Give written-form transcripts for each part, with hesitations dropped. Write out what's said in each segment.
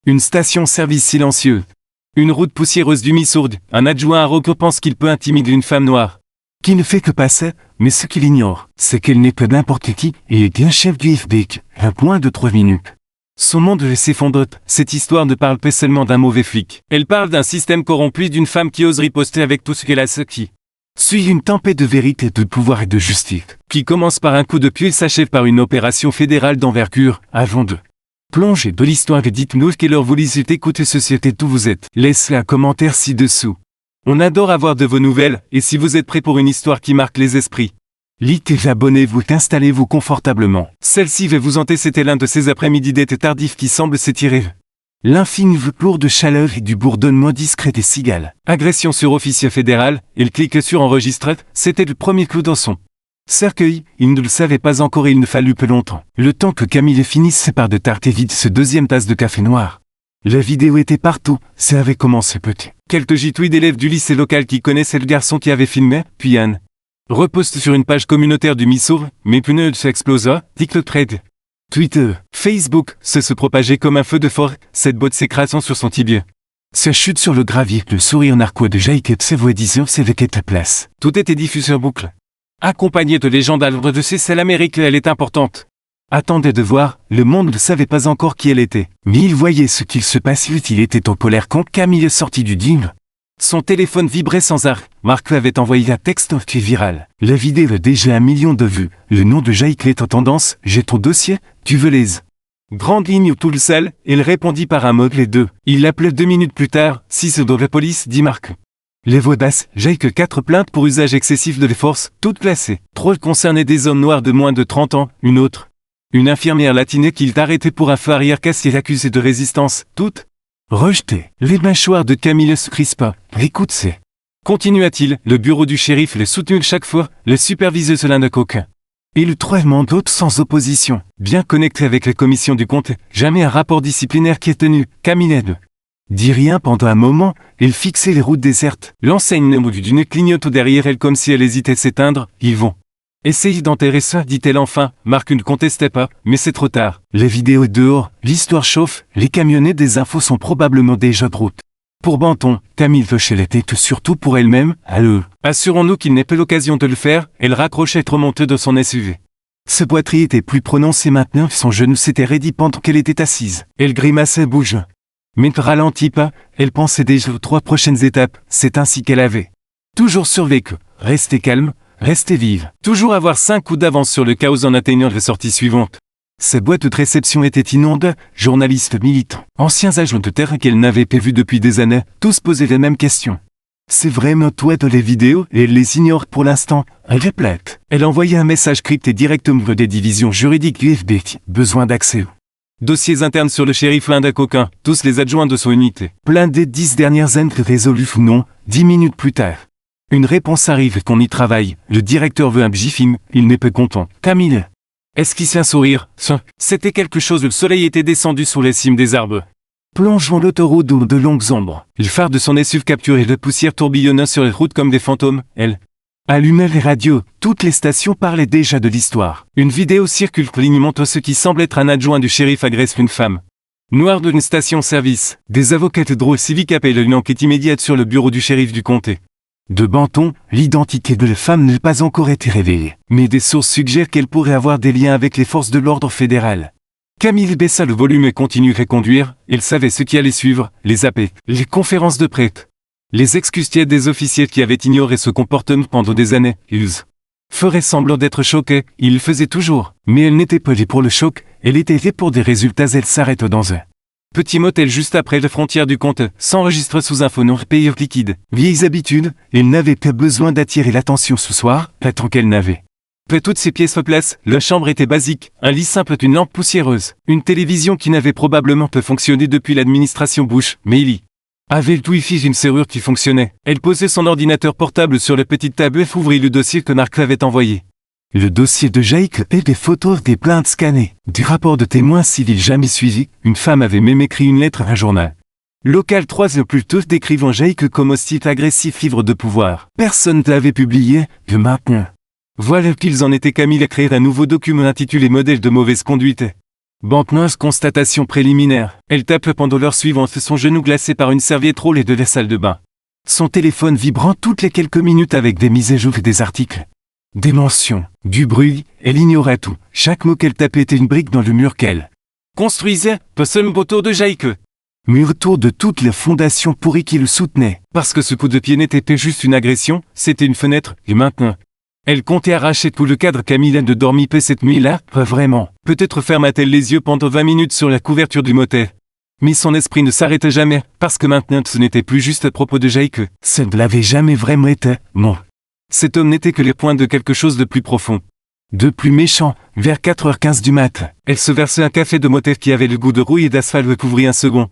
Une station-service silencieux. Une route poussiéreuse du Missouri. Un adjoint à Rocco pense qu'il peut intimider une femme noire. Qui ne fait que passer, mais ce qu'il ignore, c'est qu'elle n'est pas n'importe qui et est un chef du FBI. À moins de 3 minutes. Son monde s'effondre. Cette histoire ne parle pas seulement d'un mauvais flic. Elle parle d'un système corrompu, d'une femme qui ose riposter avec tout ce qu'elle a, ce qui suit une tempête de vérité, de pouvoir et de justice, qui commence par un coup de pied et s'achève par une opération fédérale d'envergure, avant de plonger de l'histoire. Et dites-nous quelle heure vous lisez, écoutez société d'où vous êtes. Laissez un commentaire ci-dessous. On adore avoir de vos nouvelles, et si vous êtes prêts pour une histoire qui marque les esprits, likez et abonnez-vous, installez-vous confortablement. Celle-ci va vous hanter, c'était l'un de ces après-midi d'été tardif qui semble s'étirer. L'infini velours de chaleur et du bourdonnement discret des cigales. Agression sur officier fédéral, il clique sur enregistrer, c'était le premier clou dans son cercueil. Il ne le savait pas encore et il ne fallut peu longtemps. Le temps que Camille finisse par de tarter vide ce deuxième tasse de café noir. La vidéo était partout, ça avait commencé petit. Quelques gitouilles d'élèves du lycée local qui connaissaient le garçon qui avait filmé, puis Anne reposte sur une page communautaire du Missouri, mais pneus s'explosa, TikTok trade. Twitter, Facebook, se propageait comme un feu de forêt, cette botte s'écrasant sur son tibia. Sa chute sur le gravier, le sourire narquois de Jake et de ses voix disant s'évoquait à place. Tout était diffusé en boucle. Accompagné de légendes albres de c'est l'Amérique, elle est importante. Attendait de voir, le monde ne savait pas encore qui elle était. Mais il voyait ce qu'il se passait, il était en colère quand Camille est sorti du dîme. Son téléphone vibrait sans arrêt. Marc avait envoyé un texte qui est viral. La vidéo a déjà 1 million de vues. Le nom de Jake est en tendance. J'ai ton dossier, tu veux les grandes lignes ou tout le sel? Il répondit par un mot les deux. Il l'appelait 2 minutes plus tard. 6 de la police, dit Marc. Les voix basses, Jake 4 plaintes pour usage excessif de les forces, toutes classées. 3 concernaient des hommes noirs de moins de 30 ans, une autre. Une infirmière latine qu'il arrêté pour un feu arrière cassé accusé de résistance, toutes rejetées. Les mâchoires de Camille se crispa. Écoute, c'est. Continua-t-il, le bureau du shérif les soutenu chaque fois, le superviseur cela ne coquin. Et le traitement d'autres sans opposition, bien connecté avec les commissions du comté, jamais un rapport disciplinaire qui est tenu. Camille ne dit rien pendant un moment, il fixait les routes désertes. L'enseigne d'une clignote derrière elle comme si elle hésitait à s'éteindre. Ils vont essayer d'enterrer ça, dit-elle enfin. Marc ne contestait pas, mais c'est trop tard. Les vidéos dehors, l'histoire chauffe, les camionnettes des infos sont probablement déjà de route. Pour Banton, Camille hochait la tête surtout pour elle-même, à eux. Assurons-nous qu'il n'ait pas l'occasion de le faire, elle raccrochait remontée de son SUV. Ce boiterie était plus prononcé maintenant, son genou s'était raidi pendant qu'elle était assise. Elle grimaçait bouge. Mais ne ralentit pas, elle pensait déjà aux 3 prochaines étapes, c'est ainsi qu'elle avait toujours survécu. Rester calme, rester vive. Toujours avoir 5 coups d'avance sur le chaos en atteignant la sortie suivante. Sa boîte de réception était inondée, journalistes militants, anciens agents de terrain qu'elle n'avait pas vus depuis des années, tous posaient les mêmes questions. C'est vraiment toi de les vidéos et elle les ignore pour l'instant, elle est plate. Elle envoyait un message crypté directement des divisions juridiques du FBI, besoin d'accès. Dossiers internes sur le shérif Linda Coquin, tous les adjoints de son unité. Plein des 10 dernières années résolues ou non, 10 minutes plus tard. Une réponse arrive qu'on y travaille, le directeur veut un bjifim, il n'est pas content. Camille esquissait un sourire, c'était quelque chose, le soleil était descendu sous les cimes des arbres. Plongeant l'autoroute dans de longues ombres. Le phare de son SUV capturait de poussière tourbillonnant sur les routes comme des fantômes, elle allumait les radios, toutes les stations parlaient déjà de l'histoire. Une vidéo circule qui montre ce qui semble être un adjoint du shérif agresse une femme noire d'une station-service. Des avocats de droit civique appellent une enquête immédiate sur le bureau du shérif du comté de Banton. L'identité de la femme n'a pas encore été révélée, mais des sources suggèrent qu'elle pourrait avoir des liens avec les forces de l'ordre fédéral. Camille baissa le volume et continuait à conduire, elle savait ce qui allait suivre, les AP, les conférences de prêtres, les excuses tièdes des officiers qui avaient ignoré ce comportement pendant des années. Ils feraient semblant d'être choqués, ils le faisaient toujours, mais elle n'était pas là pour le choc, elle était là pour des résultats. Elle s'arrête dans un petit motel juste après la frontière du comté, s'enregistre sous un faux nom payeur liquide. Vieilles habitudes, elle n'avait pas besoin d'attirer l'attention ce soir, pas tant qu'elle n'avait pas toutes ses pièces en place. La chambre était basique, un lit simple, une lampe poussiéreuse, une télévision qui n'avait probablement pas fonctionné depuis l'administration Bush, mais il y avait le Wi-Fi, une serrure qui fonctionnait. Elle posait son ordinateur portable sur la petite table et ouvrit le dossier que Marc avait envoyé. Le dossier de Jake et des photos des plaintes scannées, des rapports de témoins civils jamais suivis. Une femme avait même écrit une lettre à un journal local 3 ans plus tôt décrivant Jake comme hostile, agressif, ivre de pouvoir. Personne ne l'avait publié, que maintenant. Voilà qu'ils en étaient. Camille à créer un nouveau document intitulé Modèle de mauvaise conduite. Banquenoise constatation préliminaire. Elle tape pendant l'heure suivante son genou glacé par une serviette roulée de la salle de bain. Son téléphone vibrant toutes les quelques minutes avec des mises à jour et des articles. Des mentions, du bruit, elle ignorait tout. Chaque mot qu'elle tapait était une brique dans le mur qu'elle construisait, pas seulement autour de Jaïque, mais autour de toutes les fondations pourries qui le soutenaient. Parce que ce coup de pied n'était pas juste une agression, c'était une fenêtre, et maintenant elle comptait arracher tout le cadre. Camille ne dormit pas cette nuit-là, pas vraiment. Peut-être ferma-t-elle les yeux pendant 20 minutes sur la couverture du motel. Mais son esprit ne s'arrêtait jamais, parce que maintenant ce n'était plus juste à propos de Jaïque. Ça ne l'avait jamais vraiment été, non. Cet homme n'était que les points de quelque chose de plus profond. De plus méchant. Vers 4h15 du mat, elle se versait un café de motel qui avait le goût de rouille et d'asphalte recouvrit un second.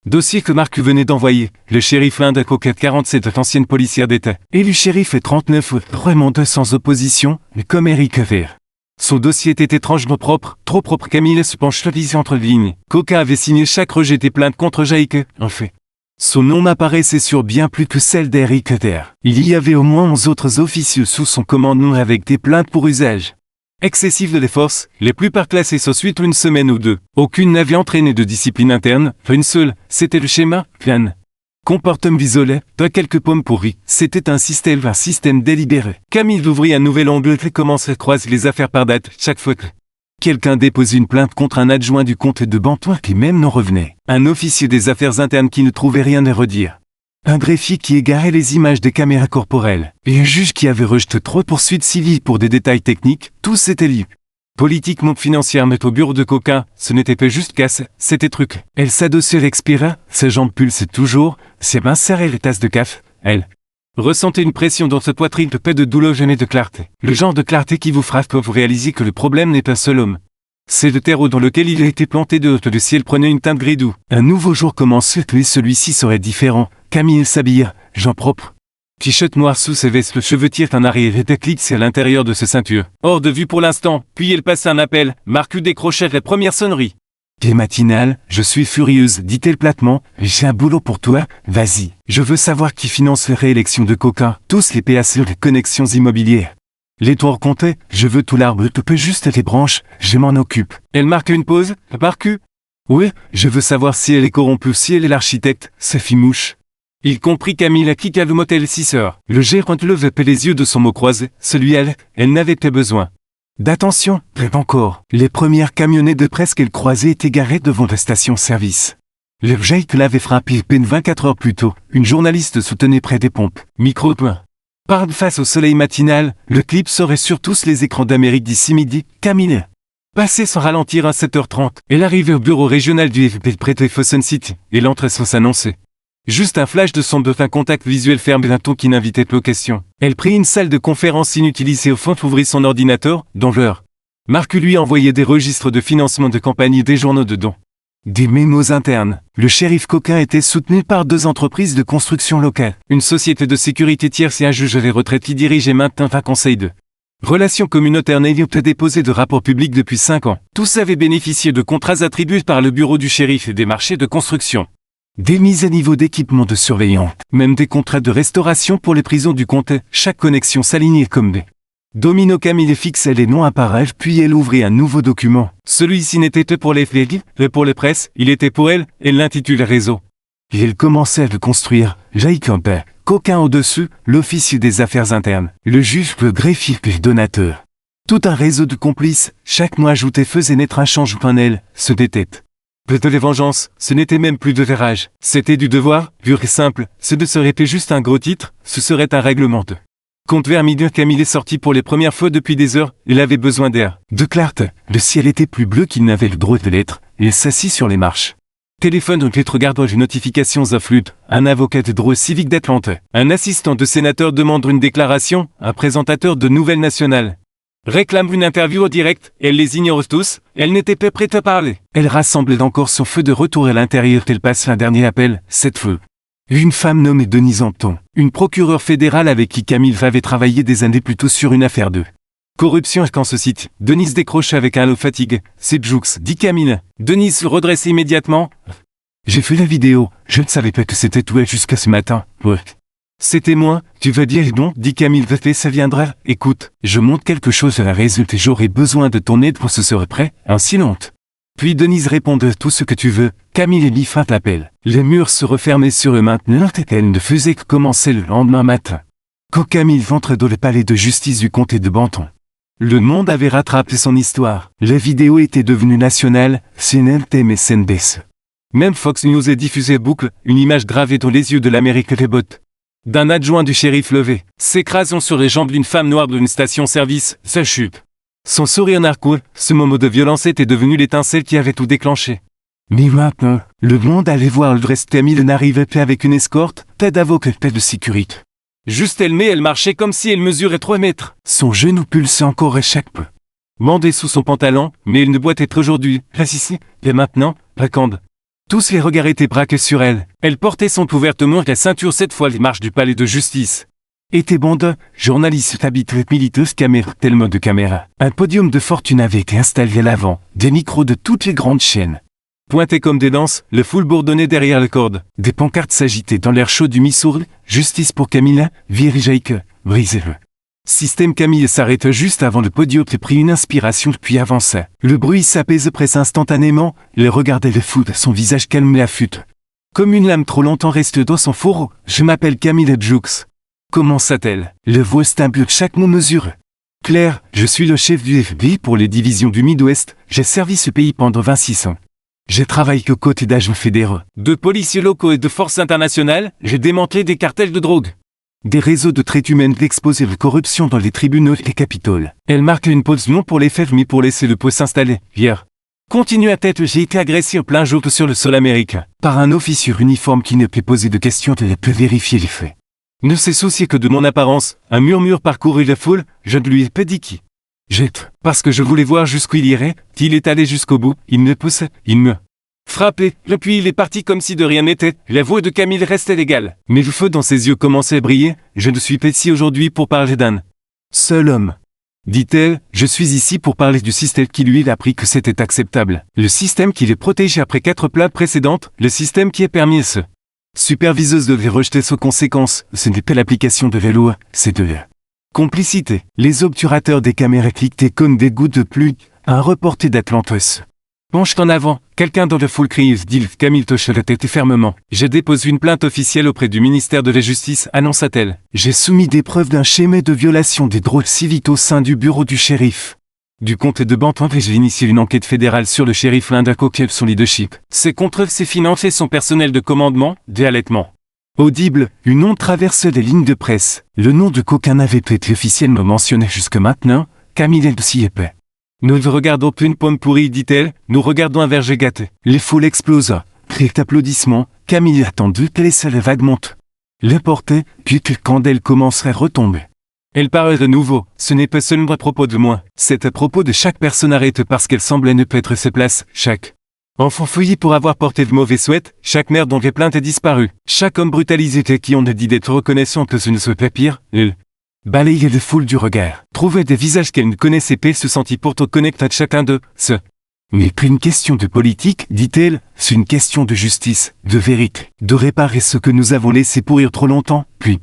Dossier que Marc venait d'envoyer. Le shérif Linda Coquette 47, ancienne policière d'État. Élu shérif et 39, vraiment sans opposition, mais comme Eric Ver. Son dossier était étrangement propre, trop propre. Camille se penche lisait entre les lignes. Coca avait signé chaque rejet des plaintes contre Jaïque, en fait. Son nom n'apparaissait sur bien plus que celle d'Eric Ver. Il y avait au moins 11 autres officieux sous son commandement avec des plaintes pour usage excessif de les forces, les plupart classés sous suite une semaine ou deux. Aucune n'avait entraîné de discipline interne, pas une seule, c'était le schéma, plan. Comportement isolé, pas quelques pommes pourries, c'était un système délibéré. Camille ouvrit un nouvel onglet et commence à croiser les affaires par date, chaque fois que quelqu'un déposait une plainte contre un adjoint du comte de Bantoin qui même n'en revenait. Un officier des affaires internes qui ne trouvait rien à redire. Un greffier qui égarait les images des caméras corporelles. Et un juge qui avait rejeté 3 poursuites civiles pour des détails techniques, tous s'étaient liés. Politiquement financière mais au bureau de Coca, ce n'était pas juste casse, c'était truc. Elle s'adossait, expira, ses jambes pulsaient toujours, ses mains serraient les tasses de café, elle ressentait une pression dans sa poitrine de paix de douleur et de clarté. Le genre de clarté qui vous frappe quand vous réalisez que le problème n'est pas seul homme. C'est le terreau dans lequel il a été planté de haute. Le ciel prenait une teinte gris doux. Un nouveau jour commençait et celui-ci serait différent. Camille s'habilla, gens propres. T-shirt noir sous ses vestes, le cheveu tire un arrière et d'éclipse à l'intérieur de ses ceintures. Hors de vue pour l'instant, puis elle passe un appel. Marc décrochait la première sonnerie. T'es matinale, je suis furieuse, dit-elle platement. J'ai un boulot pour toi, vas-y. Je veux savoir qui finance les réélections de Coca. Tous les PAC, les connexions immobilières. Les tours comptaient, je veux tout l'arbre, tu peux juste les branches, je m'en occupe. Elle marque une pause, Marcu. Oui, je veux savoir si elle est corrompue, si elle est l'architecte, sa fille mouche. Il comprit Camille a quitté le motel 6 heures. Le gérant levait les yeux de son mot croisé, celui elle n'avait pas besoin d'attention, encore. Les premières camionnettes de presse qu'elle croisait étaient garées devant la station-service. Le Jake l'avait frappé peine 24 heures plus tôt, une journaliste soutenait près des pompes. Micro-point. Parle face au soleil matinal, le clip serait sur tous les écrans d'Amérique d'ici midi, Camille. Passait sans ralentir à 7h30, elle arrivait au bureau régional du FP près de Fossen City, et l'entrée sans s'annoncer. Juste un flash de son de fin contact visuel ferme d'un ton qui n'invitait plus aux questions. Elle prit une salle de conférence inutilisée au fond, ouvrit son ordinateur, dans l'heure. Marc lui envoyait des registres de financement de campagne et des journaux de dons. Des mémos internes. Le shérif Coquin était soutenu par 2 entreprises de construction locales, une société de sécurité tierce et un juge des retraites qui dirigeait maintenant un conseil de relations communautaires n'ayant pas déposé de rapport public depuis 5 ans. Tous avaient bénéficié de contrats attribués par le bureau du shérif et des marchés de construction. Des mises à niveau d'équipements de surveillance, même des contrats de restauration pour les prisons du comté. Chaque connexion s'alignait comme des domino. Camille fixait les noms à pareil, puis elle ouvrit un nouveau document. Celui-ci n'était pas pour les flics, mais pour les presses, il était pour elle l'intitulait réseau. Et elle commençait à le construire. Jaïque Campbell, Coquin au-dessus, l'officier des affaires internes, le juge, le greffier, le donateur. Tout un réseau de complices, chaque mois ajouté faisait naître un change panel, se détête. Peu de les vengeances, ce n'était même plus de verrage, c'était du devoir, pur et simple, ce ne serait pas juste un gros titre, ce serait un règlement de compte. Vers midi, Camille est sorti pour les premières fois depuis des heures, il avait besoin d'air, de clarté, le ciel était plus bleu qu'il n'avait le droit de l'être, il s'assit sur les marches. Téléphone donc les regarde les notifications affluent, un avocat de droit civique d'Atlanta, un assistant de sénateur demande une déclaration, un présentateur de Nouvelles Nationales réclame une interview au direct, elle les ignore tous, elle n'était pas prête à parler. Elle rassemblait encore son feu de retour à l'intérieur, elle passe un dernier appel, cette feu. Une femme nommée Denise Hampton, une procureure fédérale avec qui Camille avait travaillé des années plus tôt sur une affaire de corruption. Quand ce site, Denise décroche avec un lot fatigue. C'est Joux, dit Camille. Denise se redresse immédiatement. J'ai fait la vidéo, je ne savais pas que c'était toi jusqu'à ce matin. Ouais. C'était moi, tu veux dire non, dit Camille. Ça viendra. Écoute, je montre quelque chose à la résultat et j'aurai besoin de ton aide pour ce serait prêt. Un silence. Puis Denise répond de tout ce que tu veux, Camille et mit fin à l'appel. Les murs se refermaient sur eux maintenant et elle ne faisait que commencer le lendemain matin. Quand Camille rentre dans le palais de justice du comté de Banton. Le monde avait rattrapé son histoire. La vidéo était devenue nationale, CNN et CNBC. Même Fox News est diffusé boucle, une image gravée dans les yeux de l'Amérique des bottes. D'un adjoint du shérif levé, s'écrasant sur les jambes d'une femme noire d'une station-service, sa chute. Son sourire narquois, ce moment de violence était devenu l'étincelle qui avait tout déclenché. Mais maintenant, le monde allait voir le reste. Camille n'arrivait pas avec une escorte, pas d'avocat, pas de sécurité. Juste elle marchait comme si elle mesurait 3 mètres. Son genou pulsait encore à chaque peu. Bandé sous son pantalon, mais il ne doit être aujourd'hui, ici, et maintenant, vacande. Tous les regards étaient braqués sur elle. Elle portait son ouvertement la ceinture cette fois les marches du palais de justice. Était bande, journaliste habitué militeuse caméra, tel mode de caméra. Un podium de fortune avait été installé à l'avant, des micros de toutes les grandes chaînes. Pointés comme des lances, le foule bourdonnait derrière les cordes. Des pancartes s'agitaient dans l'air chaud du Missouri. Justice pour Camilla, Virgique, brisez-le. Système Camille s'arrête juste avant le podium et prit une inspiration puis avança. Le bruit s'apaise presque instantanément, il regardait le foule, son visage calme et affûté. Comme une lame trop longtemps reste dans son fourreau, je m'appelle Camille Joux. Commença-t-elle. Le voix stimule chaque mot mesuré. Claire, je suis le chef du FBI pour les divisions du Midwest, j'ai servi ce pays pendant 26 ans. J'ai travaillé aux côtés d'agents fédéraux, de policiers locaux et de forces internationales, j'ai démantelé des cartels de drogue. Des réseaux de traite humaine d'exposer de corruption dans les tribunaux et les capitoles. Elle marque une pause non pour les faits mais pour laisser le pot s'installer. Hier. Continue à tête, j'ai été agressé en plein jour sur le sol américain, par un officier uniforme qui ne peut poser de questions et ne peut vérifier les faits. Ne s'est soucié que de mon apparence, un murmure parcourut la foule, je ne lui ai pas dit qui. Parce que je voulais voir jusqu'où il irait, il est allé jusqu'au bout, il me poussait, il me frappait, puis il est parti comme si de rien n'était, la voix de Camille restait égale. Mais le feu dans ses yeux commençait à briller, je ne suis pas ici aujourd'hui pour parler d'un seul homme. Dit-elle, je suis ici pour parler du système qui lui a appris que c'était acceptable. Le système qui les protège après 4 plaintes précédentes, le système qui a permis ce superviseuse devait rejeter sans conséquence, ce n'est pas l'application de la loi, c'est de la complicité. Les obturateurs des caméras cliquaient comme des gouttes de pluie, un reporter d'Atlantis. Penche en avant, quelqu'un dans le foule crie, dit Camille touche la tête fermement. Je dépose une plainte officielle auprès du ministère de la Justice, annonça-t-elle. J'ai soumis des preuves d'un schéma de violation des droits civiques au sein du bureau du shérif. Du comté de Banton et j'ai initié une enquête fédérale sur le shérif Linda Coquel, son leadership. Ses contrôles, ses finances et son personnel de commandement, des allaitements. Audible, une onde traverse les lignes de presse. Le nom de qu'aucun n'avait été officiellement mentionné jusque maintenant, Camille s'y épais. Nous ne regardons plus une pomme pourrie, dit-elle, nous regardons un verger gâté. Les foules explosa. Cris d'applaudissements, Camille attendit que les salles vagues montent. Le portait, puis que quand elle commencerait à retomber. Elle parlait de nouveau, ce n'est pas seulement à propos de moi, c'est à propos de chaque personne arrêtée parce qu'elle semblait ne pas être à sa place, chaque enfant fouillé pour avoir porté de mauvais souhaits, chaque mère dont les plaintes est disparue, chaque homme brutalisé et qui on a dit d'être reconnaissant que ce ne soit pas pire, elle balayait les foules du regard, trouvait des visages qu'elle ne connaissait pas et se sentit pourtant connectée à chacun d'eux, ce n'est plus une question de politique, dit-elle, c'est une question de justice, de vérité, de réparer ce que nous avons laissé pourrir trop longtemps, puis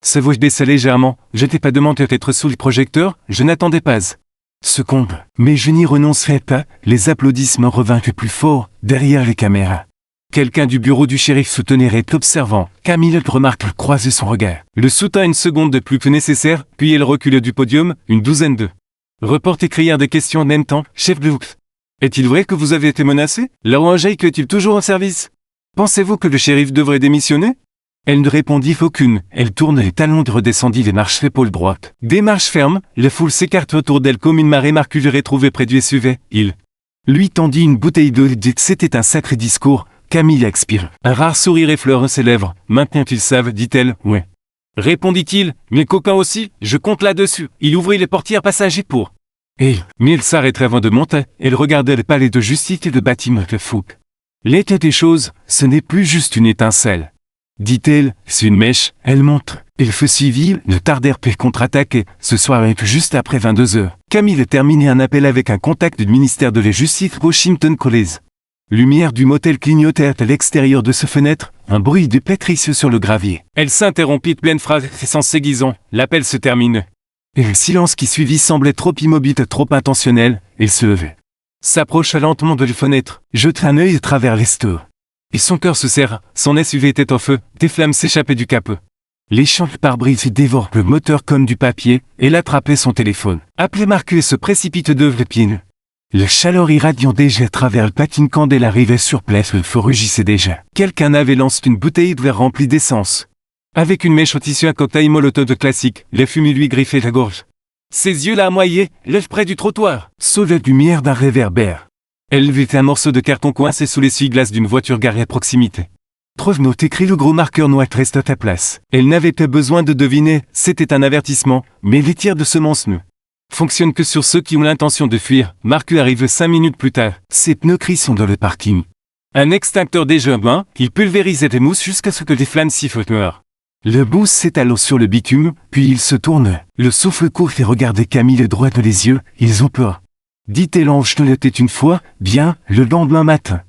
sa voix baissa légèrement, je n'ai pas demandé d'être sous le projecteur, je n'attendais pas. Seconde, mais je n'y renoncerai pas, les applaudissements revinrent plus fort, derrière les caméras. Quelqu'un du bureau du shérif soutenait observant, Camille remarque croiser son regard. Le soutint une seconde de plus que nécessaire, puis elle recula du podium, une douzaine de reporters crièrent des questions en même temps, chef de l'Oux. Est-il vrai que vous avez été menacé? Laurent Jake est-il toujours en service? Pensez-vous que le shérif devrait démissionner? Elle ne répondit aucune, elle tourne les talons et redescendit les marches l'épaule droite. Des marches fermes, la foule s'écarte autour d'elle comme une marée marculée trouvée près du SUV. Il lui tendit une bouteille d'eau et dit c'était un sacré discours. Camille expire. Un rare sourire effleure ses lèvres. Maintenant ils savent, dit-elle, ouais. Répondit-il, mais coquin aussi, je compte là-dessus. Il ouvrit les portières passagers pour. Mais il s'arrêterait avant de monter, elle regardait le palais de justice et le bâtiment de Fouque. L'état des choses, ce n'est plus juste une étincelle. Dit-elle, c'est une mèche, elle montre. Et le feu civil ne tardèrent pas contre-attaquer. Ce soir est juste après 22 heures. Camille terminait un appel avec un contact du ministère de la Justice Washington College. Lumière du motel clignotait à l'extérieur de ce fenêtre, un bruit de pétricieux sur le gravier. Elle s'interrompit de pleine phrase et sans s'aiguisant, l'appel se termine. Et le silence qui suivit semblait trop immobile, trop intentionnel, elle se levait. s'approcha lentement de la fenêtre, jeta un œil à travers les stores. Et son cœur se serra, son SUV était en feu, des flammes s'échappaient du capot. Les champs de pare-brise dévorent le moteur comme du papier, et elle attrapait son téléphone. Appelait Marcus et se précipite devant les pieds nus. La chaleur irradiant déjà à travers le patine quand elle arrivait sur place, le feu rugissait déjà. Quelqu'un avait lancé une bouteille de verre remplie d'essence. Avec une mèche au tissu, un cocktail molotov classique, les fumées lui griffaient la gorge. Ses yeux larmoyés, lèvres près du trottoir, sauvaient la lumière d'un réverbère. Elle vit un morceau de carton coincé sous l'essuie-glace d'une voiture garée à proximité. Trouve note écrit le gros marqueur noir reste à ta place. Elle n'avait pas besoin de deviner, c'était un avertissement, mais les tirs de semonce ne fonctionnent que sur ceux qui ont l'intention de fuir. Marcus arrive 5 minutes plus tard. Ses pneus crissent dans le parking. Un extincteur déjà main, il pulvérisait des mousses jusqu'à ce que des flammes sifflent noires. Le boost s'étale sur le bitume, puis il se tourne. Le souffle court fait regarder Camille droit dans les yeux, ils ont peur. Dit-elle en jetant la tête une fois, bien, le lendemain matin.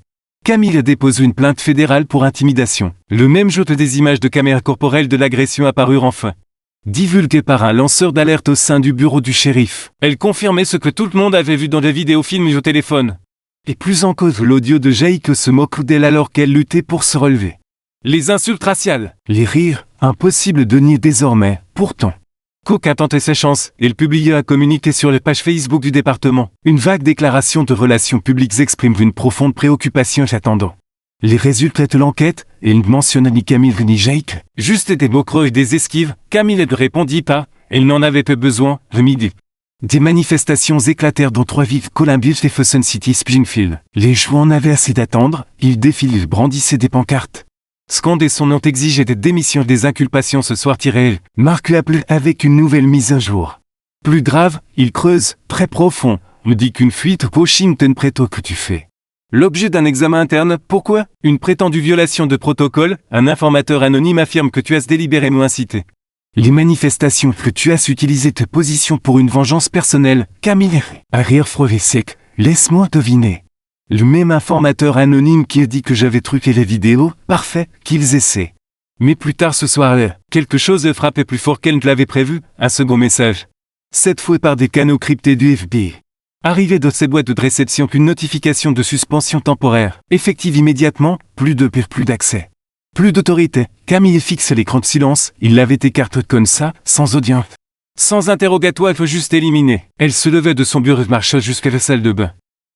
Camille dépose une plainte fédérale pour intimidation. Le même jour, des images de caméras corporelles de l'agression apparurent enfin. Divulguées par un lanceur d'alerte au sein du bureau du shérif. Elles confirmaient ce que tout le monde avait vu dans les vidéofilms et au téléphone. Et plus encore l'audio de Jake se moque d'elle alors qu'elle luttait pour se relever. Les insultes raciales. Les rires, impossible de nier désormais, pourtant. Cook a tenté ses chances, il publia un communiqué sur les pages Facebook du département. Une vague déclaration de relations publiques exprime une profonde préoccupation attendant les résultats de l'enquête, et il ne mentionne ni Camille ni Jake. Juste des mots creux et des esquives, Camille ne répondit pas, elle n'en avait pas besoin, le midi. Des manifestations éclatèrent dans 3 villes, Columbus, Jefferson City, Springfield. Les joueurs en avaient assez d'attendre, ils défilaient, brandissaient des pancartes. Scander son nom exigeait des démissions, des inculpations ce soir tirées. Marcus appelait avec une nouvelle mise à jour. Plus grave, il creuse, très profond, me dit qu'une fuite au Washington prétend que tu fais l'objet d'un examen interne. Pourquoi? Une prétendue violation de protocole, un informateur anonyme affirme que tu as délibérément incité les manifestations, que tu as utilisé ta position pour une vengeance personnelle. Camille, à rire froid et sec, laisse-moi deviner. Le même informateur anonyme qui a dit que j'avais truqué les vidéos, parfait, qu'ils essaient. Mais plus tard ce soir-là, quelque chose frappait plus fort qu'elle ne l'avait prévu, un second message. Cette fois par des canaux cryptés du FBI. Arrivé de ces boîtes de réception qu'une notification de suspension temporaire, effective immédiatement, plus d'accès. Plus d'autorité. Camille fixe l'écran de silence, il l'avait écarté comme ça, sans audience. Sans interrogatoire, il faut juste éliminer. Elle se levait de son bureau et marcha jusqu'à la salle de bain.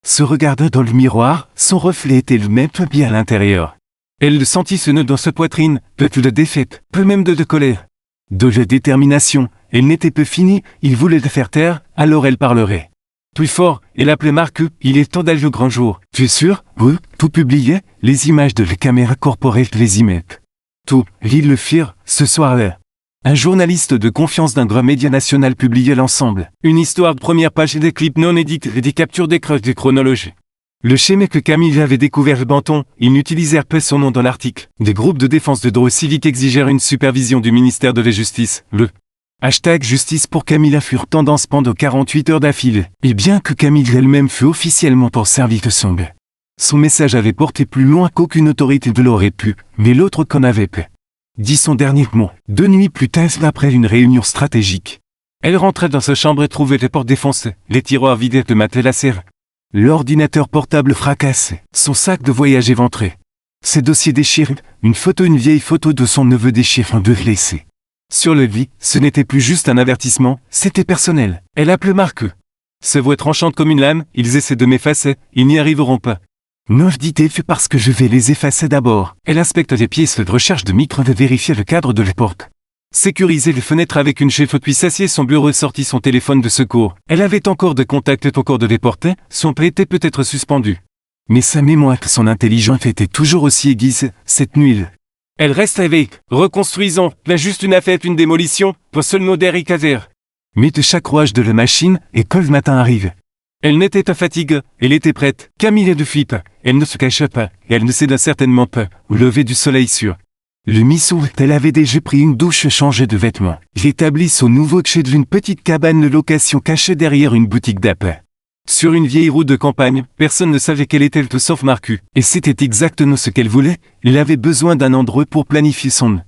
Se regarda dans le miroir, son reflet était le même bien à l'intérieur. Elle le sentit se nœud dans sa poitrine, peu de défaite, peu même de colère. De la détermination, elle n'était peu finie, il voulait la faire taire, alors elle parlerait. Plus fort, elle appelait Marcus, il est temps d'aller au grand jour. Tu es sûr? Oui, tout publié, les images de la caméra corporelle les y mettent. Tout, ils le firent, ce soir-là. Un journaliste de confiance d'un grand média national publiait l'ensemble. Une histoire de première page et des clips non édités et des captures d'écran de chronologie. Le schéma que Camille avait découvert le Banton, ils n'utilisèrent pas son nom dans l'article. Des groupes de défense de droits civiques exigèrent une supervision du ministère de la Justice. Le hashtag Justice pour Camilla furent tendance pendant 48 heures d'affilée. Et bien que Camille elle-même fût officiellement pour servir de son message avait porté plus loin qu'aucune autorité ne l'aurait pu, mais l'autre qu'en avait pas. Dit son dernier mot. 2 nuits plus tard, après une réunion stratégique. Elle rentrait dans sa chambre et trouvait les portes défoncées, les tiroirs vidés de matelassés. L'ordinateur portable fracassé, son sac de voyage éventré. Ses dossiers déchirés, une vieille photo de son neveu déchiré en 2 laissés. Sur le lit, ce n'était plus juste un avertissement, c'était personnel. Elle appelait Marcus. Sa voix tranchante comme une lame, ils essaient de m'effacer, ils n'y arriveront pas. Non, dit-elle, fait parce que je vais les effacer d'abord. Elle inspecte les pièces de recherche de micro de vérifier le cadre de la porte. Sécuriser les fenêtres avec une chef puis s'assied son bureau et sortit son téléphone de secours. Elle avait encore de contacts et encore de les porter, son prêt était peut-être suspendu. Mais sa mémoire, son intelligence était toujours aussi aiguise, cette nuit. Elle reste éveillée, reconstruisons, là juste une affaire, une démolition, pour seul mot d'Eric Azer. Mais de chaque rouage de la machine, et quand le matin arrive. Elle n'était pas fatiguée, elle était prête. Camille est de fuite, elle ne se cacha pas, et elle ne céda certainement pas, au lever du soleil sur le Missou. Elle avait déjà pris une douche et changé de vêtements. J'établis son nouveau chez d'une petite cabane de location cachée derrière une boutique d'appât. Sur une vieille route de campagne, personne ne savait quelle était tout sauf Marcus. Et c'était exactement ce qu'elle voulait, il avait besoin d'un endroit pour planifier son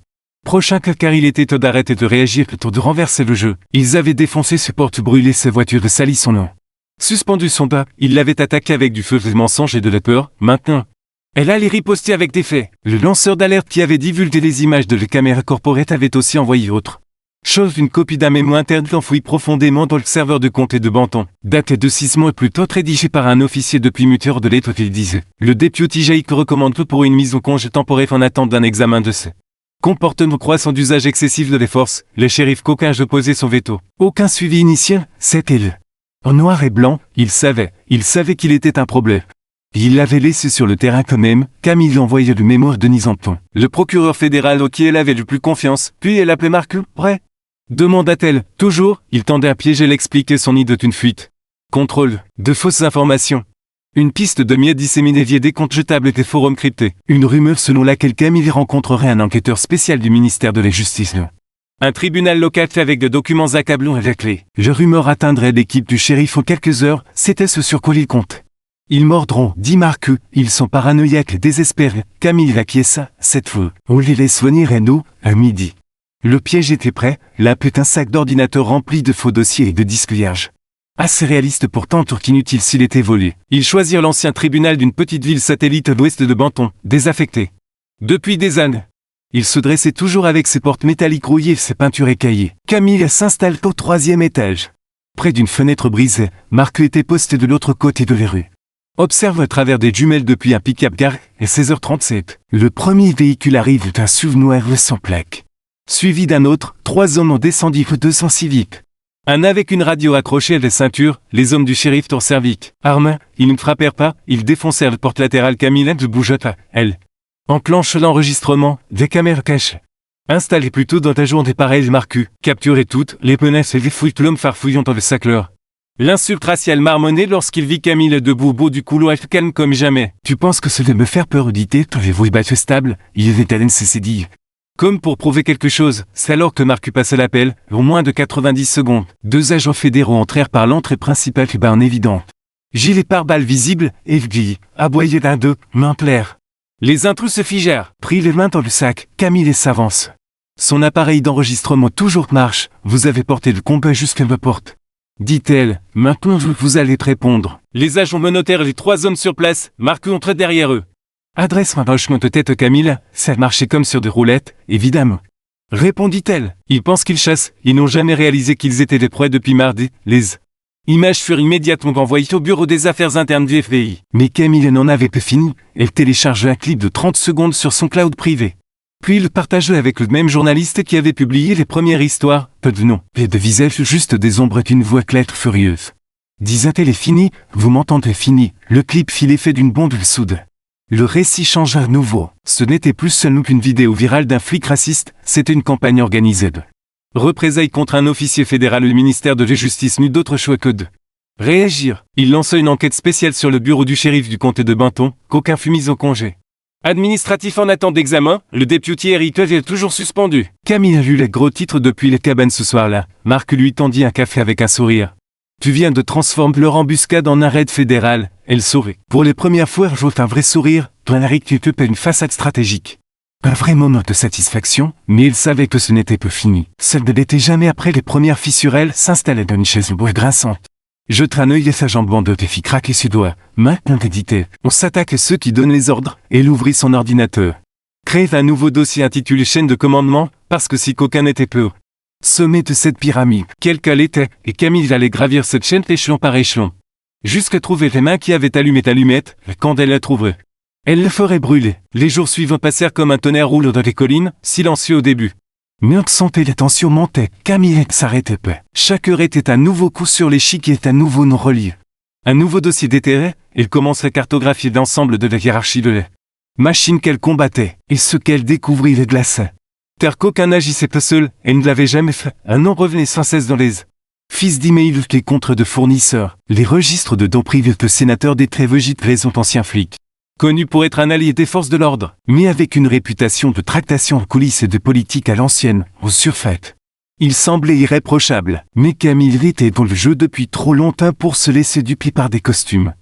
prochain car il était temps d'arrêter de réagir plutôt de renverser le jeu. Ils avaient défoncé ses portes, brûlé ses voitures et sali son nom. Suspendu son pas, il l'avait attaqué avec du feu, des mensonges et de la peur. Maintenant, elle allait riposter avec des faits. Le lanceur d'alerte qui avait divulgué les images de la caméra corporate avait aussi envoyé autre chose, une copie d'un mémo interne enfoui profondément dans le serveur de comté de Banton, daté de 6 mois plus tôt, rédigé par un officier depuis muteur de l'État qu'il disait. Le député Jake recommande peu pour une mise en congé temporaire en attente d'un examen de ses comportement croissant d'usage excessif de les forces. Le shérif Coquin a posé son veto. Aucun suivi initial, c'était le. En noir et blanc, il savait qu'il était un problème. Il l'avait laissé sur le terrain quand même. Camille envoyait le mémo à Denise Anton, le procureur fédéral auquel elle avait le plus confiance, puis elle appelait Marc. Prêt? Demanda-t-elle. Toujours, il tendait à piéger, l'expliquer son idée d'une fuite. Contrôle, de fausses informations. Une piste de miette disséminée via des comptes jetables et des forums cryptés. Une rumeur selon laquelle Camille rencontrerait un enquêteur spécial du ministère de la Justice. Un tribunal local fait avec de documents accablants à la clé. La rumeur atteindrait l'équipe du shérif en quelques heures, c'était ce sur quoi il compte. Ils mordront, dit Marc. Ils sont paranoïaques et désespérés. Camille acquiesça, cette fois. On les laisse venir et nous, à midi. Le piège était prêt, là un sac d'ordinateur rempli de faux dossiers et de disques vierges. Assez réaliste pourtant, inutile s'il était volé. Ils choisirent l'ancien tribunal d'une petite ville satellite à l'ouest de Banton, désaffectée. Depuis des années, il se dressait toujours avec ses portes métalliques rouillées et ses peintures écaillées. Camille s'installe au 3e étage. Près d'une fenêtre brisée, Marc était posté de l'autre côté de la rue. Observe à travers des jumelles depuis un pick-up garé, et 16h37. Le premier véhicule arrive d'un SUV noir sans plaque. Suivi d'un autre, 3 hommes ont descendu 200 civiques. Un avec une radio accrochée à la ceinture, les hommes du shérif tour cervique. Armes, ils ne frappèrent pas, ils défoncèrent la porte latérale. Camille ne bougea pas, elle. Enclenche l'enregistrement, des caméras cachées. Installées plutôt dans ta journée pareille, Marc. Capturez toutes, les menaces et les fouilles, l'homme farfouillant dans le sac leur. L'insulte raciale marmonnée lorsqu'il vit Camille debout au bout du couloir, calme comme jamais. Tu penses que cela me faire peur, dit-il, trouvez-vous battu stable, il avait à s'est dit. Comme pour prouver quelque chose, c'est alors que Marc passait l'appel, en moins de 90 secondes. 2 agents fédéraux entrèrent par l'entrée principale et en évidente. Gilet pare-balles visible, FGI, aboyé d'un d'eux, main claire. Les intrus se figèrent, prit les mains dans le sac, Camille s'avance. Son appareil d'enregistrement toujours marche, vous avez porté le combat jusqu'à ma porte. Dit-elle, maintenant vous allez répondre. Les agents menottèrent les 3 hommes sur place, Marc entrait derrière eux. Adresse un hochement de tête Camille, ça marchait comme sur des roulettes, évidemment. Répondit-elle, ils pensent qu'ils chassent, ils n'ont jamais réalisé qu'ils étaient des proies depuis mardi, les images furent immédiatement envoyées au bureau des affaires internes du FBI. Mais Camille n'en avait pas fini, elle téléchargeait un clip de 30 secondes sur son cloud privé. Puis il partageait avec le même journaliste qui avait publié les premières histoires, peu de noms, et de visages, juste des ombres et une voix claire furieuse. Disait-elle est fini, vous m'entendez fini, le clip fit l'effet d'une bombe soude. Le récit changea à nouveau. Ce n'était plus seulement qu'une vidéo virale d'un flic raciste, c'était une campagne organisée de représailles contre un officier fédéral. Le ministère de la Justice n'eut d'autre choix que de réagir. Il lança une enquête spéciale sur le bureau du shérif du comté de Banton, qu'aucun fut mis en congé. Administratif en attente d'examen, le député Eric est toujours suspendu. Camille a lu les gros titres depuis les cabanes ce soir-là. Marc lui tendit un café avec un sourire. Tu viens de transformer leur embuscade en un raid fédéral. Elle sourit. Pour les premières fois, j'ôte un vrai sourire, toi Eric, tu te paies une façade stratégique. Un vrai moment de satisfaction, mais il savait que ce n'était pas fini. Celle ne l'était jamais après les premières fissures, elle s'installait dans une chaise bois grinçante. Jeta un œil à sa jambe bandeuse et fit craquer ses doigts. Maintenant, dit-elle, on s'attaque à ceux qui donnent les ordres, et elle ouvrit son ordinateur. Crée un nouveau dossier intitulé chaîne de commandement, parce que si qu'aucun n'était peu. Sommet de cette pyramide, quelle qu'elle était, et Camille allait gravir cette chaîne échelon par échelon. Jusqu'à trouver les mains qui avaient allumé l'allumette, quand elle la trouverait. Elle le ferait brûler. Les jours suivants passèrent comme un tonnerre roulant dans les collines, silencieux au début. Mais on sentait la tension monter, Camille ne s'arrêtait pas. Chaque heure était un nouveau coup sur l'échiquier et un nouveau non-relié. Un nouveau dossier déterré, elle commençait à cartographier l'ensemble de la hiérarchie de la machine qu'elle combattait, et ce qu'elle découvrit les glaçait. Car qu'aucun n'agissait pas seul, elle ne l'avait jamais fait. Un nom revenait sans cesse dans les fils d'email, les comptes de fournisseurs, les registres de dons privés de sénateurs des Trévogites, les anciens flics. Connu pour être un allié des forces de l'ordre, mais avec une réputation de tractation en coulisses et de politique à l'ancienne, au surfait. Il semblait irréprochable, mais Camille était dans le jeu depuis trop longtemps pour se laisser duper par des costumes.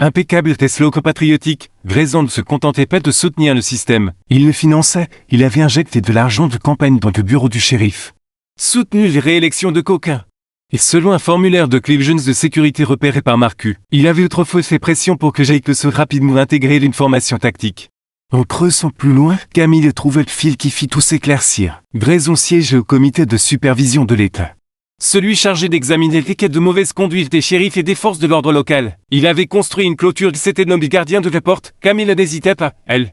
Impeccable Tesla compatriotique, Grayson ne se contentait pas de soutenir le système. Il le finançait, il avait injecté de l'argent de campagne dans le bureau du shérif. Soutenu les réélections de Coquin. Et selon un formulaire de Cleveland de sécurité repéré par Marcus, il avait autrefois fait pression pour que Jake se rapidement intégrer une formation tactique. En creusant plus loin, Camille trouva le fil qui fit tout s'éclaircir. Grayson siège au comité de supervision de l'État. Celui chargé d'examiner les cas de mauvaise conduite des shérifs et des forces de l'ordre local. Il avait construit une clôture qui s'était nommé gardien de la porte. Camille n'hésitait pas, elle.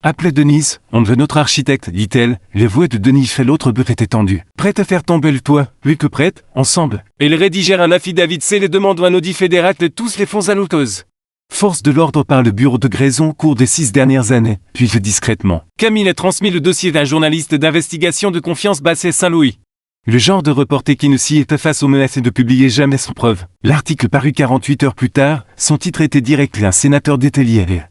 Appelez Denise, on veut notre architecte, dit-elle. Les voix de Denis fait l'autre but était tendue. Prête à faire tomber le toit, oui que prête, ensemble. Ils rédigèrent un affidavit les demandant un audit fédéral de tous les fonds à l'auteuse. Force de l'ordre par le bureau de Grayson au cours des 6 dernières années, puis discrètement. Camille a transmis le dossier d'un journaliste d'investigation de confiance Basset Saint-Louis. Le genre de reporter qui ne s'y était face aux menaces de publier jamais sans preuve. L'article parut 48 heures plus tard, son titre était direct un sénateur détaillé.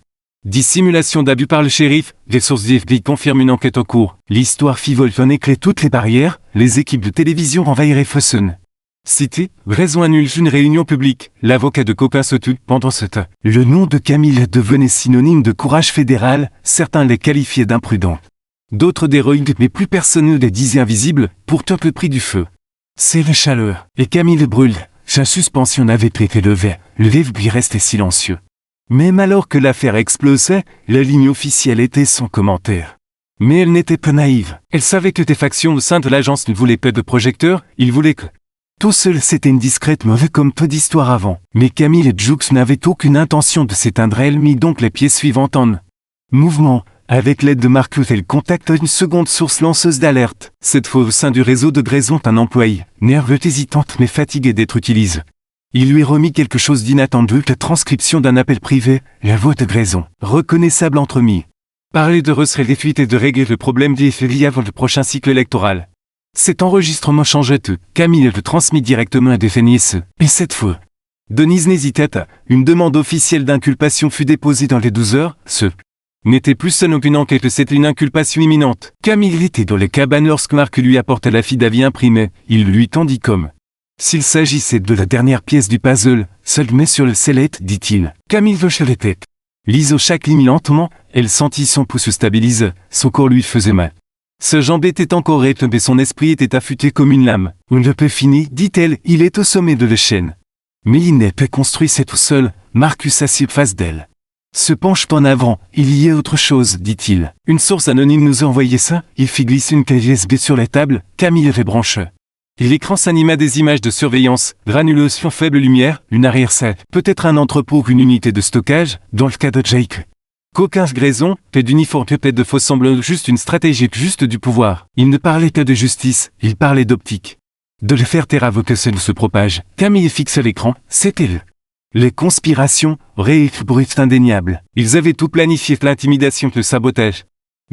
Dissimulation d'abus par le shérif, les sources d'IFB confirment une enquête en cours. L'histoire fit voler en éclat toutes les barrières, les équipes de télévision envahiraient Fossen. Cité, Grayson annule une réunion publique, l'avocat de Coquin se tue pendant ce temps. Le nom de Camille devenait synonyme de courage fédéral, certains les qualifiaient d'imprudents. D'autres d'héroïques mais plus personne ne les disait invisibles, pourtant le prix du feu. C'est la chaleur, et Camille brûle, sa suspension n'avait été levée, le lui restait silencieux. Même alors que l'affaire explosait, la ligne officielle était sans commentaire. Mais elle n'était pas naïve. Elle savait que des factions au sein de l'agence ne voulaient pas de projecteurs, ils voulaient que... Tout seul c'était une discrète mauvaise comme peu d'histoire avant. Mais Camille et Jux n'avaient aucune intention de s'éteindre, elle mit donc les pieds suivants en mouvement. Avec l'aide de Marcus, elle contacte une seconde source lanceuse d'alerte. Cette fois au sein du réseau de Grayson, un employé, nerveux, hésitante mais fatigué d'être utilisé. Il lui remit quelque chose d'inattendu, la transcription d'un appel privé, la voix de Grayson, reconnaissable entremis. Parler de resserrer les fuites et de régler le problème des FLI avant le prochain cycle électoral. Cet enregistrement changeait tout. Camille le transmit directement à Defenice. Et cette fois, Denise n'hésitait pas. Une demande officielle d'inculpation fut déposée dans les 12 heures. Ce n'était plus seulement qu'une enquête, c'était une inculpation imminente. Camille était dans les cabanes lorsque Marc lui apporta l'affidavit imprimé. Il lui tendit comme s'il s'agissait de la dernière pièce du puzzle. Seul mais sur le sellette, dit-il. Camille hocha la tête. Lisant chaque ligne lentement, elle sentit son pouce se stabiliser. Son corps lui faisait mal. Sa jambe était encore raide mais son esprit était affûté comme une lame. On ne peut finir, dit-elle, il est au sommet de l'échelle. Mais il n'est pas construit, c'est tout seul. Marcus s'assied face d'elle. Se penche en avant, il y a autre chose, dit-il. Une source anonyme nous a envoyé ça, il fit glisser une clé USB sur la table, Camille avait branché. Et l'écran s'anima des images de surveillance, granulation faible lumière, une arrière-salle, peut-être un entrepôt ou une unité de stockage, dans le cas de Jake. Qu'aucun Grayson, paix d'uniforme, paix de faux semblent juste une stratégie juste du pouvoir. Il ne parlait que de justice, il parlait d'optique. De le faire taire avant que ça ne se propage. Camille fixe l'écran, c'était le. Les conspirations, brut indéniable. Ils avaient tout planifié, l'intimidation, le sabotage.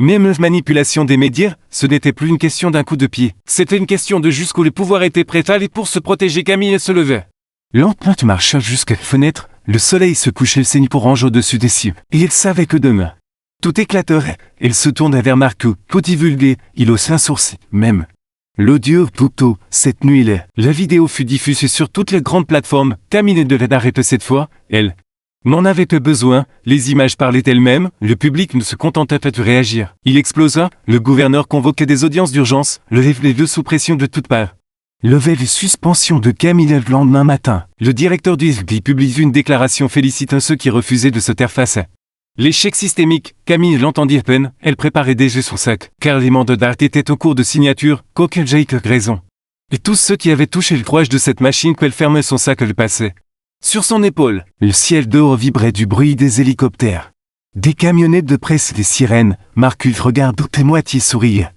Même la manipulation des médias, ce n'était plus une question d'un coup de pied. C'était une question de jusqu'où le pouvoir était prêt à aller pour se protéger. Camille se levait. Lentement marcha jusqu'à la fenêtre, le soleil se couchait le saigne pour ranger au-dessus des cieux. Et il savait que demain, tout éclaterait. Elle se tourna vers Marco, tout divulgué, il haussa un sourcil, même. L'audio, plutôt, cette nuit-là, la vidéo fut diffusée sur toutes les grandes plateformes. Camille de l'arrêter cette fois, elle n'en avait pas besoin, les images parlaient elles-mêmes, le public ne se contentait pas de réagir. Il explosa, le gouverneur convoquait des audiences d'urgence, les deux sous pression de toutes parts. Levait les suspensions de Camille le lendemain matin. Le directeur du FBI publie une déclaration félicitant ceux qui refusaient de se taire face à l'échec systémique. Camille l'entendit à peine, elle préparait déjà son sac, car les mandats d'art étaient au cours de signature, qu'aucun Jake Grayson. Et tous ceux qui avaient touché le rouage de cette machine qu'elle fermait son sac le passaient. Sur son épaule, le ciel dehors vibrait du bruit des hélicoptères. Des camionnettes de presse, des sirènes. Marcus regarde et moitié sourire.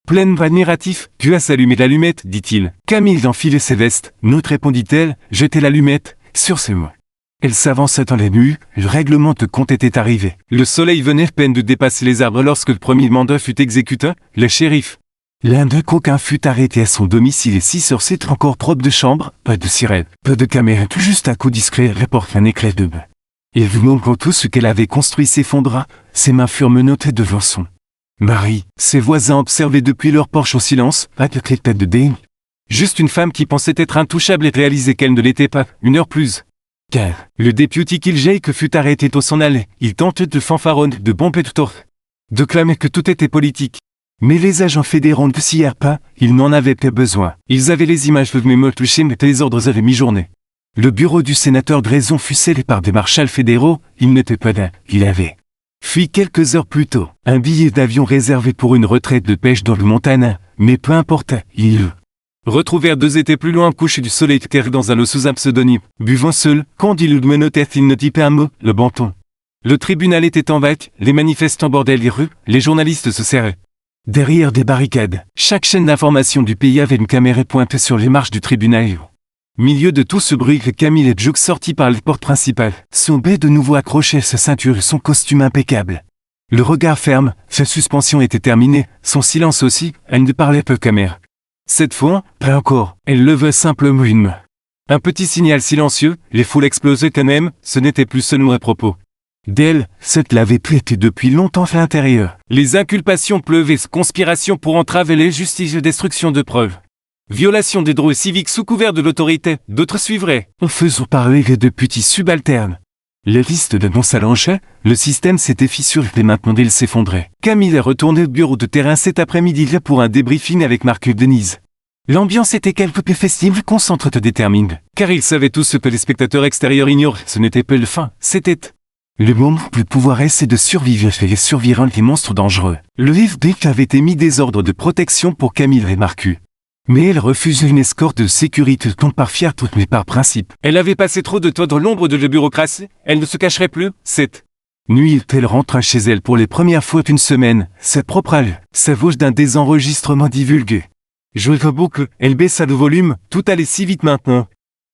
Pleine admiratif, tu as allumé l'allumette, dit-il. Camille enfilait ses vestes. Notre répondit-elle, jetez l'allumette, sur ses mots. Elle s'avança dans les nues, le règlement de compte était arrivé. Le soleil venait peine de dépasser les arbres lorsque le premier mandat fut exécuté, le shérif. L'un d'eux coquin fut arrêté à son domicile et 6 heures c'est encore propre de chambre, pas de sirène, pas de caméra, tout juste un coup discret reporte un éclat de bain. Et vu que tout ce qu'elle avait construit s'effondra, ses mains furent menottées devant son mari. Ses voisins observaient depuis leur porche au silence, pas de tête de dingue. Juste une femme qui pensait être intouchable et réalisait qu'elle ne l'était pas, une heure plus. Car, le député Jake fut arrêté au s'en aller, il tentait de fanfaronner, de bomber de torse, de clamer que tout était politique. Mais les agents fédéraux ne s'y pas, ils n'en avaient pas besoin. Ils avaient les images de mémo touchées mais les ordres à la mi-journée. Le bureau du sénateur Grayson fut scellé par des marshals fédéraux, il n'était pas d'un, il avait fui quelques heures plus tôt, un billet d'avion réservé pour une retraite de pêche dans le Montana, mais peu importe, ils retrouvèrent 2 étés plus loin couché du soleil terre dans un lot sous un pseudonyme, buvant seul, quand il le menottait il ne dit pas un mot, le banton. Le tribunal était en vac, les manifestants bordaient les rues, les journalistes se serraient derrière des barricades. Chaque chaîne d'information du pays avait une caméra pointée sur les marches du tribunal. Milieu de tout ce bruit, Camille et Juke sortit par les portes principales. Son bec de nouveau accroché à sa ceinture et son costume impeccable. Le regard ferme, sa suspension était terminée, son silence aussi, elle ne parlait pas caméra. Cette fois, pas encore, elle levait simplement une main. Un petit signal silencieux, les foules explosaient quand même, ce n'était plus seulement à propos d'elle, cette l'avait plus été depuis longtemps à l'intérieur. Les inculpations pleuvaient, conspiration pour entraver les justices et destruction de preuves. Violation des droits civiques sous couvert de l'autorité, d'autres suivraient. En faisant parler les deux petits subalternes. Les listes de non s'allongeaient, le système s'était fissuré et maintenant il s'effondrait. Camille est retourné au bureau de terrain cet après-midi là pour un débriefing avec Marc et Denise. L'ambiance était quelque peu festive, concentre te détermine. Car ils savaient tous ce que les spectateurs extérieurs ignorent, ce n'était pas le fin, c'était le moment où le pouvoir essaie de survivre et survivre les monstres dangereux. Le FDC avait émis des ordres de protection pour Camille et Marcus. Mais elle refusait une escorte de sécurité non par fierté mais par principe. Elle avait passé trop de temps dans l'ombre de la bureaucratie, elle ne se cacherait plus, cette nuit elle rentra chez elle pour les premières fois d'une semaine, sa propre halle, sa voix d'un désenregistrement divulgué. Jouée à boucle, elle baissa le volume, tout allait si vite maintenant.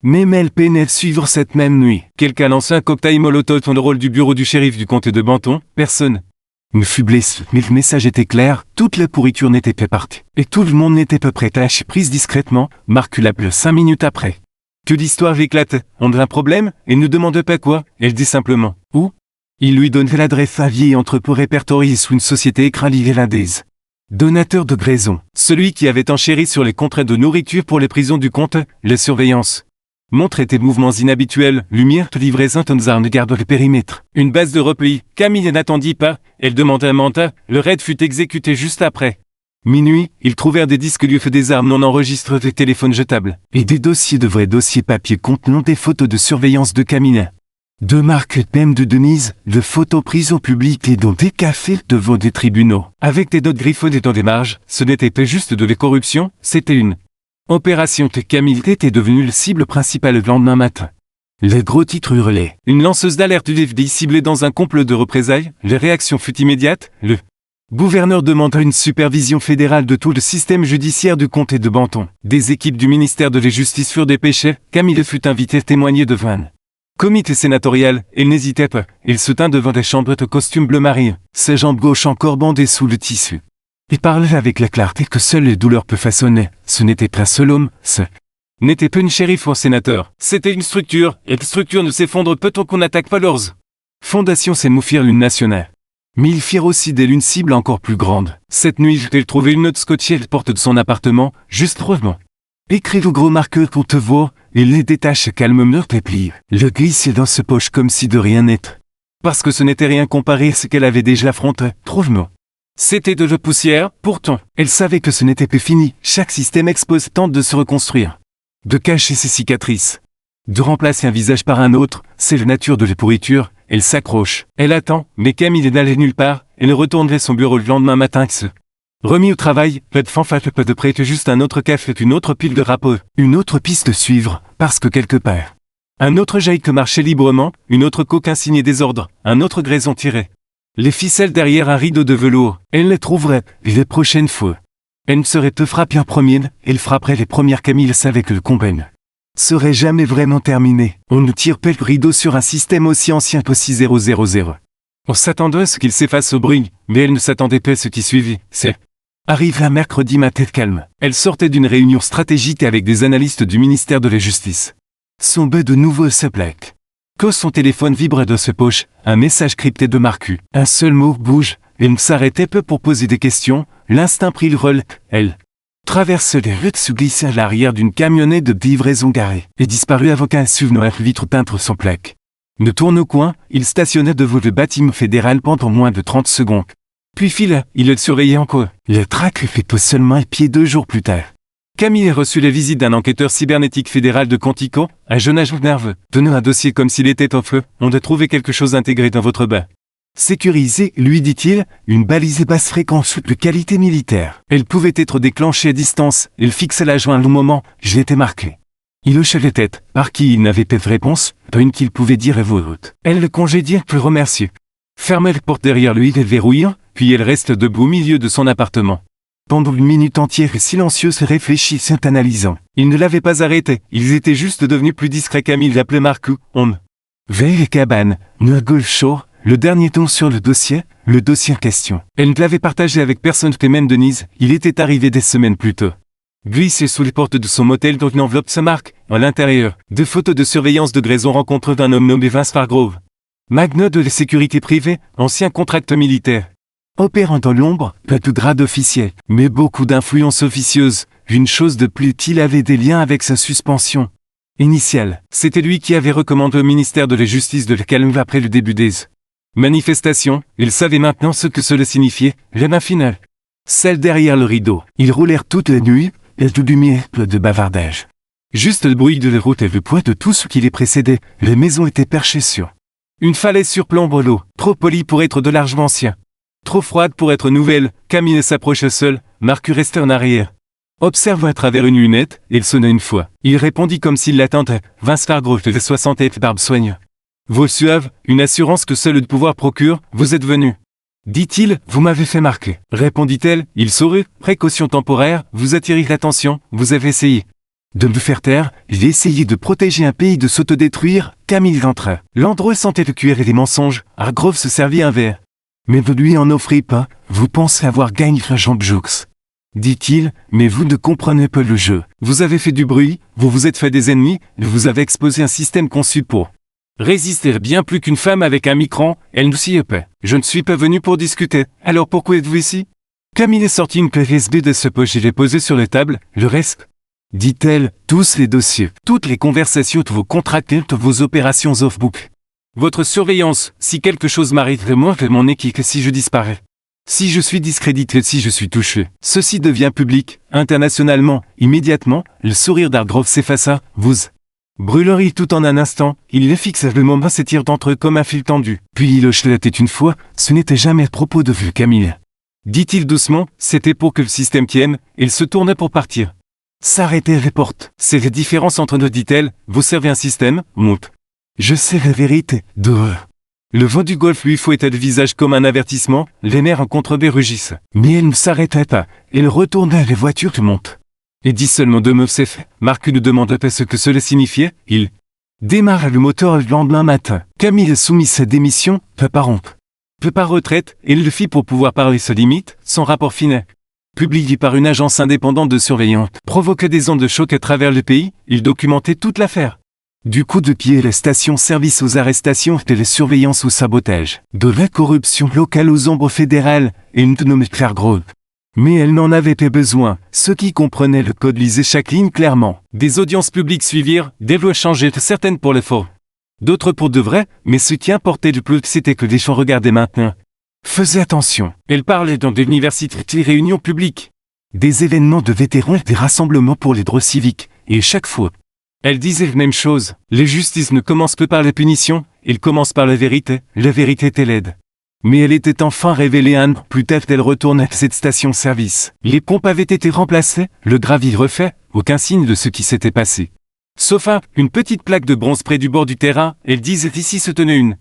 Même elle peinait à suivre cette même nuit. Quelqu'un lança un cocktail molotov dans le rôle du bureau du shérif du comté de Banton, personne ne fut blessé, mais le message était clair, toute la pourriture n'était pas partie. Et tout le monde n'était pas prêt à lâcher prise discrètement, Marc l'appela 5 minutes après. Que l'histoire éclate, on a un problème, et ne demande pas quoi, elle dit simplement, où? Il lui donnait l'adresse à vieil entrepôt répertorié sous une société écrasée irlandaise. Donateur de Grayson, celui qui avait enchéri sur les contrats de nourriture pour les prisons du comte, la surveillance. Montrait tes mouvements inhabituels, lumière de livraison Tonzarn garde le périmètre. Une base de repli, Camille n'attendit pas, elle demanda un mandat, le raid fut exécuté juste après. Minuit, ils trouvèrent des disques durs des armes non enregistrées des téléphones jetables, et des dossiers de vrais dossiers papier contenant des photos de surveillance de Camille. De Marc et même de Denise, de photos prises au public et dans des cafés devant des tribunaux. Avec des notes griffonnées dans des marges, ce n'était pas juste de la corruption, c'était une opération que Camille était devenue la cible principale le lendemain matin. Les gros titres hurlaient. Une lanceuse d'alerte du FBI ciblée dans un complot de représailles, la réaction fut immédiate, le gouverneur demanda une supervision fédérale de tout le système judiciaire du comté de Banton. Des équipes du ministère de la Justice furent dépêchées, Camille fut invité à témoigner devant un comité sénatorial, il n'hésitait pas, il se tint devant des chambres de costume bleu marine, ses jambes gauches encore bandées sous le tissu. Il parlait avec la clarté que seules les douleurs peuvent façonner. Ce n'était pas un seul homme, ce n'était pas une shérif ou un sénateur. C'était une structure, et la structure ne s'effondre pas tant qu'on n'attaque pas leurs fondations. C'est Moufir l'une nationale. Mais ils firent aussi d'elle une cible encore plus grande. Cette nuit, il trouvait une note scotchée à la porte de son appartement, juste prouvement. Écrit au gros marqueur qu'on te voit, il les détache calmement et plie. Le glissait dans sa poche comme si de rien n'était. Parce que ce n'était rien comparé à ce qu'elle avait déjà affronté, trouve-moi. C'était de la poussière, pourtant, elle savait que ce n'était pas fini, chaque système expose tente de se reconstruire. De cacher ses cicatrices. De remplacer un visage par un autre, c'est la nature de la pourriture, elle s'accroche. Elle attend, mais Camille n'allait nulle part, elle retourne vers son bureau le lendemain matin et se remis au travail, pas de fanfare, pas de prêt, juste un autre café, une autre pile de rapport, une autre piste à suivre, parce que quelque part. Un autre jail que marchait librement, une autre coquin signée des ordres, un autre Grayson tiré. Les ficelles derrière un rideau de velours, elle les trouverait, les prochaines fois. Elle ne serait te frappée en premier, elle frapperait les premières. Camille savait que le combat ne serait jamais vraiment terminé. On ne tire pas le rideau sur un système aussi ancien que 6000. On s'attendait à ce qu'il s'efface au bruit, mais elle ne s'attendait pas à ce qui suivit. C'est arrive un mercredi matin calme. Elle sortait d'une réunion stratégique avec des analystes du ministère de la Justice. Son bec de nouveau sa plaque. Quand son téléphone vibrait de sa poche, un message crypté de Marcus. Un seul mot bouge, elle ne s'arrêtait peu pour poser des questions, l'instinct prit le relais, elle traverse les rues, se glissa à l'arrière d'une camionnette de livraison garée, et disparut avant qu'un SUV noir vitre peintre sans plaque ne tourne au coin, il stationnait devant le bâtiment fédéral pendant moins de 30 secondes. Puis Phil, il le surveillait encore. Le traque fait seulement épier 2 jours plus tard. Camille a reçu la visite d'un enquêteur cybernétique fédéral de Quantico, un jeune agent nerveux. Tenant un dossier comme s'il était au feu, on doit trouver quelque chose intégré dans votre bain. Sécurisé, lui dit-il, une balise basse fréquence de qualité militaire. Elle pouvait être déclenchée à distance, il fixait la joint au moment, je l'étais marqué. Il hochait la tête, par qui il n'avait pas de réponse, pas une qu'il pouvait dire à voix haute. Elle le congédia, puis remercier. Fermait la porte derrière lui, elle verrouille, puis elle reste debout au milieu de son appartement. Pendant une minute entière et silencieuse réfléchissant analysant. Il ne l'avait pas arrêté, ils étaient juste devenus plus discrets. Camille l'appelait Marcou, Vers les cabanes, New Gulf Shore, le dernier ton sur le dossier en question. Elle ne l'avait partagé avec personne que même Denise, il était arrivé des semaines plus tôt. Glissé sous les portes de son motel dont une enveloppe se marque, à l'intérieur, 2 photos de surveillance de Grayson rencontre d'un homme nommé Vince Fargrove. Magnat de la sécurité privée, ancien contracteur militaire. Opérant dans l'ombre, pas de grade officiel, mais beaucoup d'influence officieuse. Une chose de plus, il avait des liens avec sa suspension initiale. C'était lui qui avait recommandé au ministère de la Justice de la calme après le début des manifestations. Il savait maintenant ce que cela signifiait, la main finale. Celle derrière le rideau. Ils roulèrent toute la nuit, et tout du mièvre de bavardage. Juste le bruit de la route et le poids de tout ce qui les précédait, les maisons étaient perchées sur une falaise surplombe l'eau, trop polie pour être de l'argent-ancien. Trop froide pour être nouvelle, Camille s'approcha seul, Marcus restait en arrière. Observant à travers une lunette, il sonna une fois. Il répondit comme s'il l'attendait, Vince Fargrove de 60 barbe soigne. Vos suaves, une assurance que seul le pouvoir procure, vous êtes venu. Dit-il, vous m'avez fait marquer. Répondit-elle, il sourit, précaution temporaire, vous attirez l'attention, vous avez essayé de me faire taire, j'ai essayé de protéger un pays de s'autodétruire, Camille rentra. L'endroit sentait le cuir et les mensonges, Hargrove se servit un verre. Mais vous lui en offrez pas, vous pensez avoir gagné la jambe Joux. Dit-il, mais vous ne comprenez pas le jeu. Vous avez fait du bruit, vous vous êtes fait des ennemis, vous avez exposé un système conçu pour résister bien plus qu'une femme avec un micron, elle ne s'y est pas. Je ne suis pas venu pour discuter, alors pourquoi êtes-vous ici? Camille sortit une clé USB de sa poche et les posée sur la table, le reste, dit-elle, tous les dossiers, toutes les conversations de vos contractés, de vos opérations off-book. Votre surveillance, si quelque chose m'arrive de moi, de mon équipe, si je disparais. Si je suis discrédité, si je suis touché. Ceci devient public, internationalement, immédiatement, le sourire d'Hargrove s'effaça, vous brûlerie tout en un instant, il les fixa le moment s'étire d'entre eux comme un fil tendu. Puis il hocha la tête une fois, ce n'était jamais à propos de vous, Camille. Dit-il doucement, c'était pour que le système tienne, il se tourna pour partir. S'arrêter les portes. C'est la différence entre nous, dit-elle, vous servez un système, monte. Je sais la vérité, Le vent du golfe lui fouettait le visage comme un avertissement, les nerfs en contrebas rugissent. Mais elle ne s'arrêta pas, elle retourna les voitures qui montent. Et dit seulement 2 mots, c'est fait. Marcus ne demanda pas ce que cela signifiait, il démarra le moteur le lendemain matin. Camille soumit sa démission, peu par honte. Peu par retraite, et il le fit pour pouvoir parler sa limite, son rapport final. Publié par une agence indépendante de surveillance, provoquait des ondes de choc à travers le pays, il documentait toute l'affaire. Du coup de pied, la station-service aux arrestations et la surveillance au sabotage. De la corruption locale aux ombres fédérales et une nommée Fargrove. Mais elle n'en avait pas besoin. Ceux qui comprenaient le code lisaient chaque ligne clairement. Des audiences publiques suivirent, des lois changèrent, certaines pour les faux. D'autres pour de vrai, mais ce qui importait le plus, c'était que les gens regardaient maintenant. Faisaient attention. Elle parlait dans des universités, des réunions publiques. Des événements de vétérans et des rassemblements pour les droits civiques. Et chaque fois, elle disait la même chose. Les justices ne commencent que par la punition, ils commencent par la vérité était laide. Mais elle était enfin révélée un an plus tard, elle retournait à cette station-service. Les pompes avaient été remplacées, le gravier refait, aucun signe de ce qui s'était passé. Sauf une petite plaque de bronze près du bord du terrain, elle disait ici se tenait une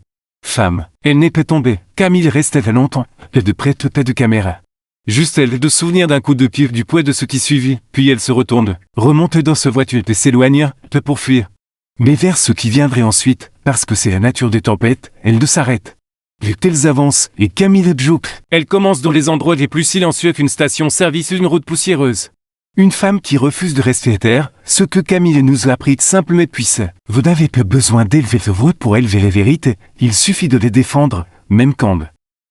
femme. Elle n'est pas tombée. Camille restait là longtemps, et de près pas de caméra. Juste elle de souvenir d'un coup de pied du poids de ce qui suivit, puis elle se retourne, remonte dans sa voiture et s'éloigna, pour fuir. Mais vers ce qui viendrait ensuite, parce que c'est la nature des tempêtes, elle ne s'arrête. Les telles avancent, et Camille Jouk. Elle commence dans les endroits les plus silencieux qu'une station-service, une route poussiéreuse. Une femme qui refuse de rester à terre, ce que Camille nous a appris de simple mais puissant. Vous n'avez pas besoin d'élever vos voix pour élever la vérité, il suffit de les défendre, même quand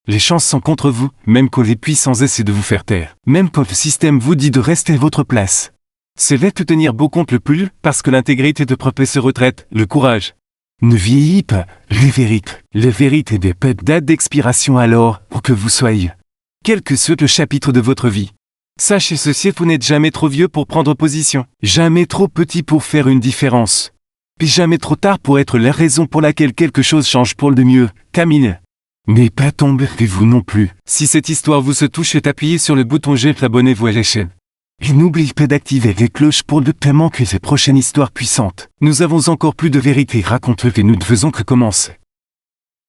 les chances sont contre vous, même quand les puissants essaient de vous faire taire, même quand le système vous dit de rester à votre place. C'est là de tenir beau compte le plus, parce que l'intégrité de propre se retraite, le courage ne vieillit pas, les vérités des pas de date d'expiration alors, pour que vous soyez quel que soit le chapitre de votre vie. Sachez ceci, vous n'êtes jamais trop vieux pour prendre position, jamais trop petit pour faire une différence, puis jamais trop tard pour être la raison pour laquelle quelque chose change pour le mieux. Camille. Mais pas tombez-vous non plus. Si cette histoire vous se touche, appuyez sur le bouton j'aime, abonnez-vous à la chaîne. Et n'oubliez pas d'activer les cloches pour ne pas manquer les prochaines histoires puissantes. Nous avons encore plus de vérité racontées et nous ne faisons que commencer.